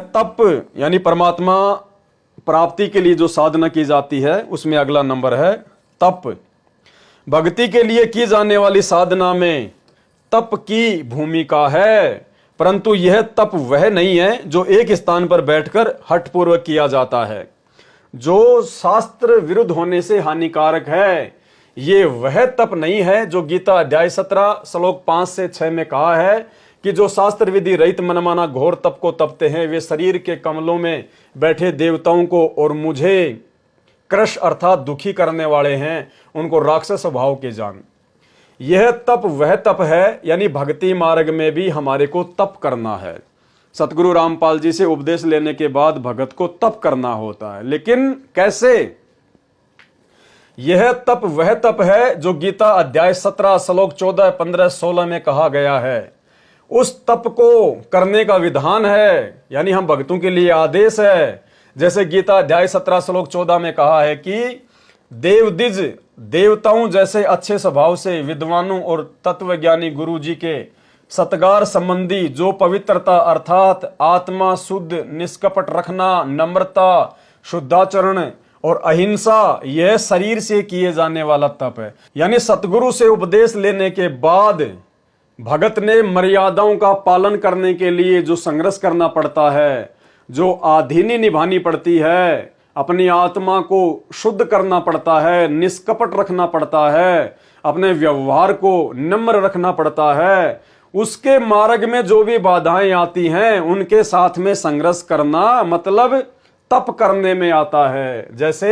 तप यानी परमात्मा प्राप्ति के लिए जो साधना की जाती है उसमें अगला नंबर है तप। भक्ति के लिए की जाने वाली साधना में तप की भूमिका है, परंतु यह तप वह नहीं है जो एक स्थान पर बैठकर हठपूर्वक किया जाता है, जो शास्त्र विरुद्ध होने से हानिकारक है। ये वह तप नहीं है जो गीता अध्याय 17 श्लोक 5 से 6 में कहा है कि जो शास्त्र विधि रहित मनमाना घोर तप को तपते हैं वे शरीर के कमलों में बैठे देवताओं को और मुझे क्रश अर्थात दुखी करने वाले हैं उनको राक्षस स्वभाव के जान। यह तप वह तप है, यानी भक्ति मार्ग में भी हमारे को तप करना है। सतगुरु रामपाल जी से उपदेश लेने के बाद भगत को तप करना होता है, लेकिन कैसे? यह तप वह तप है जो गीता अध्याय 17 श्लोक 14, 15, 16 में कहा गया है। उस तप को करने का विधान है, यानी हम भक्तों के लिए आदेश है। जैसे गीता अध्याय 17 श्लोक 14 में कहा है कि देवदिज देवताओं जैसे अच्छे स्वभाव से विद्वानों और तत्वज्ञानी गुरु जी के सत्कार संबंधी जो पवित्रता अर्थात आत्मा शुद्ध निष्कपट रखना, नम्रता, शुद्धाचरण और अहिंसा, यह शरीर से किए जाने वाला तप है। यानी सतगुरु से उपदेश लेने के बाद भगत ने मर्यादाओं का पालन करने के लिए जो संघर्ष करना पड़ता है, जो आधीनी निभानी पड़ती है, अपनी आत्मा को शुद्ध करना पड़ता है, निष्कपट रखना पड़ता है, अपने व्यवहार को नम्र रखना पड़ता है, उसके मार्ग में जो भी बाधाएं आती हैं उनके साथ में संघर्ष करना मतलब तप करने में आता है। जैसे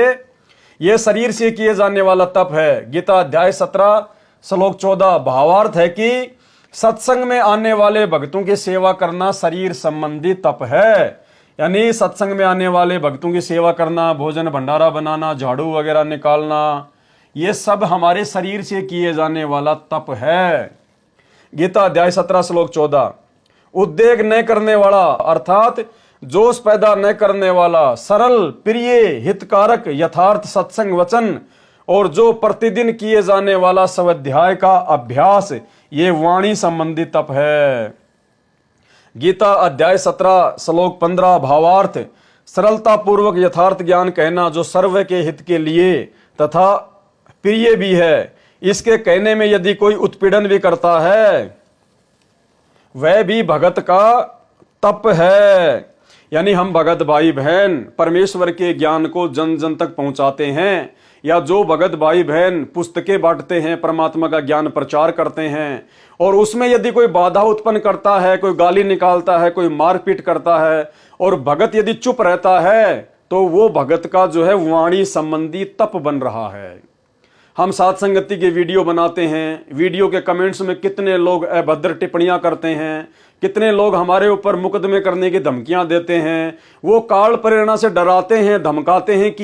यह शरीर से किए जाने वाला तप है। गीता अध्याय 17 श्लोक 14 भावार्थ है कि सत्संग में आने वाले भक्तों की सेवा करना शरीर संबंधी तप है। यानी सत्संग में आने वाले भक्तों की सेवा करना, भोजन भंडारा बनाना, झाड़ू वगैरह निकालना, ये सब हमारे शरीर से किए जाने वाला तप है। गीता अध्याय 17 श्लोक 14 उद्वेग न करने वाला अर्थात जोश पैदा न करने वाला, सरल प्रिय हितकारक यथार्थ सत्संग वचन और जो प्रतिदिन किए जाने वाला स्वाध्याय का अभ्यास, ये वाणी संबंधी तप है। गीता अध्याय 17 श्लोक 15 भावार्थ सरलता पूर्वक यथार्थ ज्ञान कहना जो सर्व के हित के लिए तथा प्रिय भी है। इसके कहने में यदि कोई उत्पीड़न भी करता है वह भी भगत का तप है। यानी हम भगत भाई बहन परमेश्वर के ज्ञान को जन जन तक पहुंचाते हैं, या जो भगत भाई बहन पुस्तकें बांटते हैं, परमात्मा का ज्ञान प्रचार करते हैं, और उसमें यदि कोई बाधा उत्पन्न करता है, कोई गाली निकालता है, कोई मारपीट करता है और भगत यदि चुप रहता है तो वो भगत का जो है वाणी संबंधी तप बन रहा है। हम साथ संगति के वीडियो बनाते हैं, वीडियो के कमेंट्स में कितने लोग अभद्र टिप्पणियां करते हैं, कितने लोग हमारे ऊपर मुकदमे करने की धमकियां देते हैं, वो काल प्रेरणा से डराते हैं, धमकाते हैं कि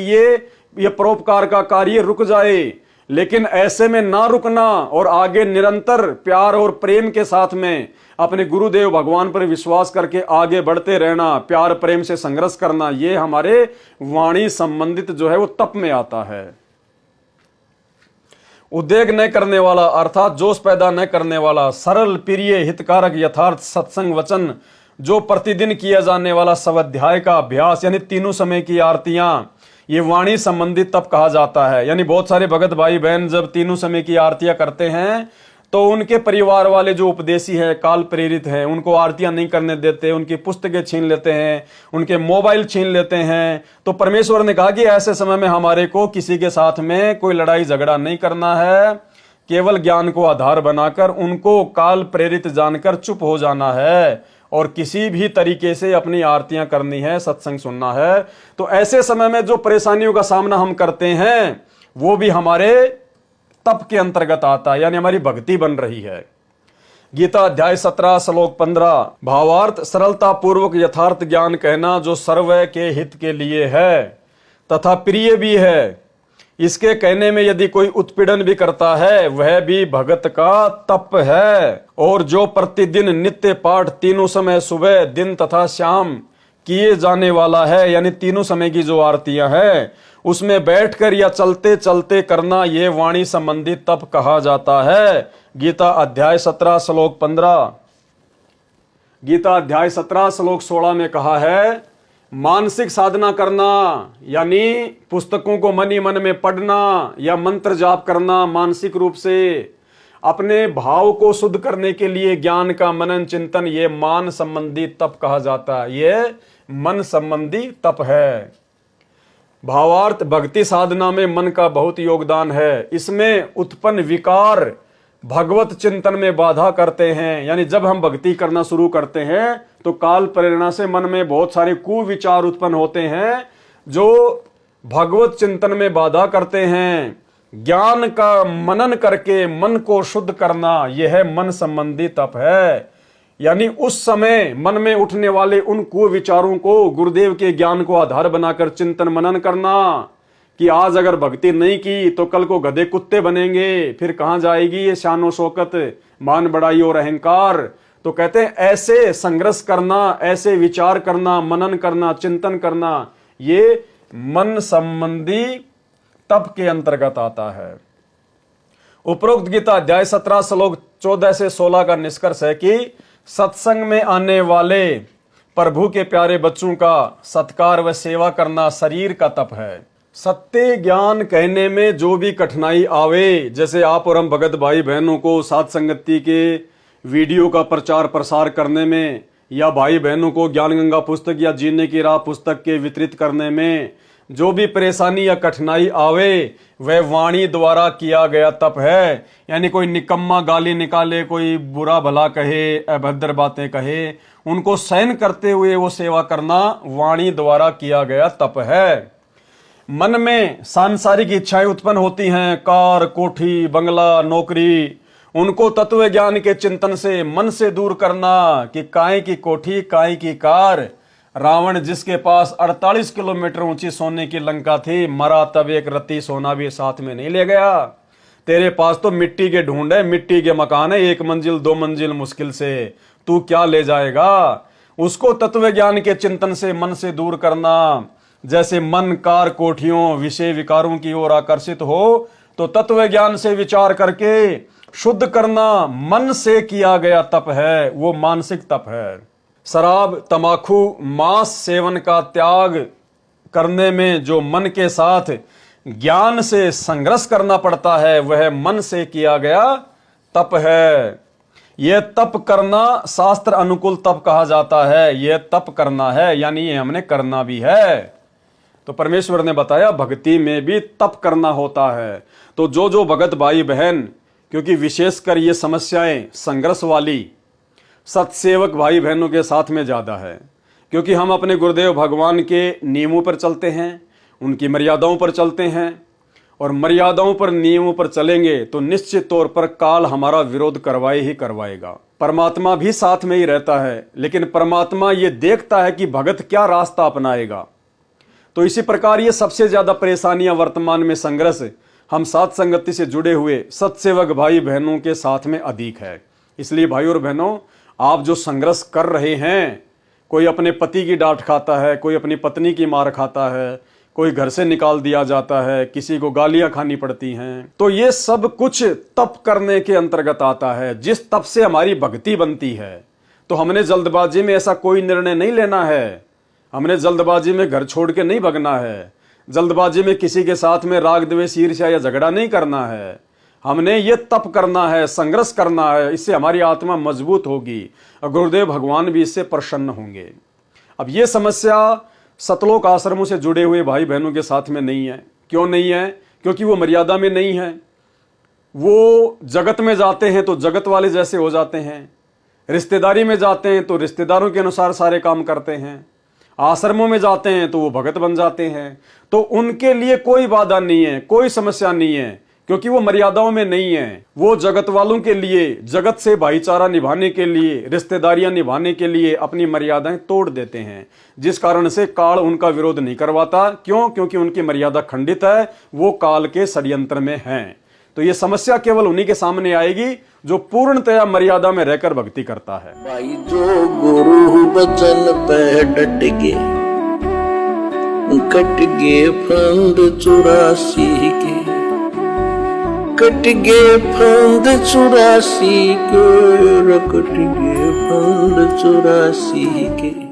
ये परोपकार का कार्य रुक जाए। लेकिन ऐसे में ना रुकना और आगे निरंतर प्यार और प्रेम के साथ में अपने गुरुदेव भगवान पर विश्वास करके आगे बढ़ते रहना, प्यार प्रेम से संघर्ष करना, ये हमारे वाणी संबंधित जो है वो तप में आता है। उद्वेग न करने वाला अर्थात जोश पैदा न करने वाला, सरल प्रिय हितकारक यथार्थ सत्संग वचन जो प्रतिदिन किया जाने वाला स्वाध्याय का अभ्यास, यानी तीनों समय की आरतियां, ये वाणी संबंधित तप कहा जाता है। यानी बहुत सारे भगत भाई बहन जब तीनों समय की आरतियां करते हैं तो उनके परिवार वाले जो उपदेशी हैं, काल प्रेरित हैं, उनको आरतियां नहीं करने देते, उनकी पुस्तकें छीन लेते हैं, उनके मोबाइल छीन लेते हैं। तो परमेश्वर ने कहा कि ऐसे समय में हमारे को किसी के साथ में कोई लड़ाई झगड़ा नहीं करना है, केवल ज्ञान को आधार बनाकर उनको काल प्रेरित जानकर चुप हो जाना है और किसी भी तरीके से अपनी आरतियां करनी है, सत्संग सुनना है। तो ऐसे समय में जो परेशानियों का सामना हम करते हैं वो भी हमारे तप के अंतर्गत आता है, यानी हमारी भक्ति बन रही है। गीता अध्याय 17 श्लोक 15 भावार्थ सरलता पूर्वक यथार्थ ज्ञान कहना जो सर्व के हित के लिए है तथा प्रिय भी है। इसके कहने में यदि कोई उत्पीड़न भी करता है वह भी भगत का तप है। और जो प्रतिदिन नित्य पाठ तीनों समय सुबह दिन तथा शाम किए जाने वाला है, यानी तीनों समय की जो आरतियां हैं उसमें बैठकर या चलते चलते करना, ये वाणी संबंधी तप कहा जाता है। गीता अध्याय 17 श्लोक 15। गीता अध्याय 17 श्लोक 16 में कहा है, मानसिक साधना करना यानी पुस्तकों को मन ही मन में पढ़ना या मंत्र जाप करना, मानसिक रूप से अपने भाव को शुद्ध करने के लिए ज्ञान का मनन चिंतन, ये मान संबंधी तप कहा जाता है। ये मन संबंधी तप है। भावार्थ, भक्ति साधना में मन का बहुत योगदान है। इसमें उत्पन्न विकार भगवत चिंतन में बाधा करते हैं। यानी जब हम भक्ति करना शुरू करते हैं तो काल प्रेरणा से मन में बहुत सारे कुविचार उत्पन्न होते हैं जो भगवत चिंतन में बाधा करते हैं। ज्ञान का मनन करके मन को शुद्ध करना, यह है मन संबंधी तप है। यानी उस समय मन में उठने वाले उन कुविचारों को गुरुदेव के ज्ञान को आधार बनाकर चिंतन मनन करना कि आज अगर भक्ति नहीं की तो कल को गधे कुत्ते बनेंगे, फिर कहां जाएगी ये शानो शौकत, मान बढ़ाई और अहंकार। तो कहते हैं ऐसे संघर्ष करना, ऐसे विचार करना, मनन करना, चिंतन करना, ये मन संबंधी तप के अंतर्गत आता है। उपरोक्त गीता अध्याय 17 श्लोक 14 से 16 का निष्कर्ष है कि सत्संग में आने वाले प्रभु के प्यारे बच्चों का सत्कार व सेवा करना शरीर का तप है। सत्य ज्ञान कहने में जो भी कठिनाई आवे, जैसे आप और हम भगत भाई बहनों को साथ संगति के वीडियो का प्रचार प्रसार करने में, या भाई बहनों को ज्ञान गंगा पुस्तक या जीने की राह पुस्तक के वितरित करने में जो भी परेशानी या कठिनाई आवे, वह वाणी द्वारा किया गया तप है। यानी कोई निकम्मा गाली निकाले, कोई बुरा भला कहे, अभद्र बातें कहे, उनको सहन करते हुए वो सेवा करना वाणी द्वारा किया गया तप है। मन में सांसारिक इच्छाएं उत्पन्न होती हैं, कार, कोठी, बंगला, नौकरी, उनको तत्व ज्ञान के चिंतन से मन से दूर करना कि काय की कोठी, काय की कार। रावण जिसके पास 48 किलोमीटर ऊंची सोने की लंका थी, मरा तब एक रत्ती सोना भी साथ में नहीं ले गया। तेरे पास तो मिट्टी के ढूंढ है, मिट्टी के मकान है, 1 मंजिल 2 मंजिल मुश्किल से, तू क्या ले जाएगा। उसको तत्व ज्ञान के चिंतन से मन से दूर करना। जैसे मन कार कोठियों विषय विकारों की ओर आकर्षित हो तो तत्व ज्ञान से विचार करके शुद्ध करना मन से किया गया तप है, वो मानसिक तप है। शराब, तमाकू, मांस सेवन का त्याग करने में जो मन के साथ ज्ञान से संघर्ष करना पड़ता है, वह मन से किया गया तप है। यह तप करना शास्त्र अनुकूल तप कहा जाता है। यह तप करना है यानी ये हमने करना भी है। तो परमेश्वर ने बताया भक्ति में भी तप करना होता है। तो जो भगत भाई बहन, क्योंकि विशेषकर ये समस्याएं संघर्ष वाली सत्सेवक भाई बहनों के साथ में ज़्यादा है, क्योंकि हम अपने गुरुदेव भगवान के नियमों पर चलते हैं, उनकी मर्यादाओं पर चलते हैं, और मर्यादाओं पर नियमों पर चलेंगे तो निश्चित तौर पर काल हमारा विरोध करवाए ही करवाएगा। परमात्मा भी साथ में ही रहता है, लेकिन परमात्मा ये देखता है कि भगत क्या रास्ता अपनाएगा। तो इसी प्रकार ये सबसे ज़्यादा परेशानियां वर्तमान में संघर्ष हम साथ संगति से जुड़े हुए सत्सेवक भाई बहनों के साथ में अधिक है। इसलिए भाई और बहनों, आप जो संघर्ष कर रहे हैं, कोई अपने पति की डांट खाता है, कोई अपनी पत्नी की मार खाता है, कोई घर से निकाल दिया जाता है, किसी को गालियां खानी पड़ती हैं, तो ये सब कुछ तप करने के अंतर्गत आता है। जिस तप से हमारी भक्ति बनती है, तो हमने जल्दबाजी में ऐसा कोई निर्णय नहीं लेना है। हमने जल्दबाजी में घर छोड़ के नहीं भगना है। जल्दबाजी में किसी के साथ में राग द्वेष ईर्ष्या या झगड़ा नहीं करना है। हमने ये तप करना है, संघर्ष करना है। इससे हमारी आत्मा मजबूत होगी और गुरुदेव भगवान भी इससे प्रसन्न होंगे। अब ये समस्या सतलोक आश्रमों से जुड़े हुए भाई बहनों के साथ में नहीं है। क्यों नहीं है? क्योंकि वो मर्यादा में नहीं है। वो जगत में जाते हैं तो जगत वाले जैसे हो जाते हैं, रिश्तेदारी में जाते हैं तो रिश्तेदारों के अनुसार सारे काम करते हैं, आश्रमों में जाते हैं तो वो भगत बन जाते हैं। तो उनके लिए कोई बाधा नहीं है, कोई समस्या नहीं है, क्योंकि वो मर्यादाओं में नहीं है। वो जगत वालों के लिए, जगत से भाईचारा निभाने के लिए, रिश्तेदारियां निभाने के लिए अपनी मर्यादाएं तोड़ देते हैं, जिस कारण से काल उनका विरोध नहीं करवाता। क्यों? क्योंकि उनकी मर्यादा खंडित है, वो काल के षड्यंत्र में हैं। तो ये समस्या केवल उन्हीं के सामने आएगी जो पूर्णतया मर्यादा में रहकर भक्ति करता है। भाई जो गुरु बचन पे डट गे, कट गे फंद 84 के, कट गए फंद 84 के, कट गए फंद 84 के।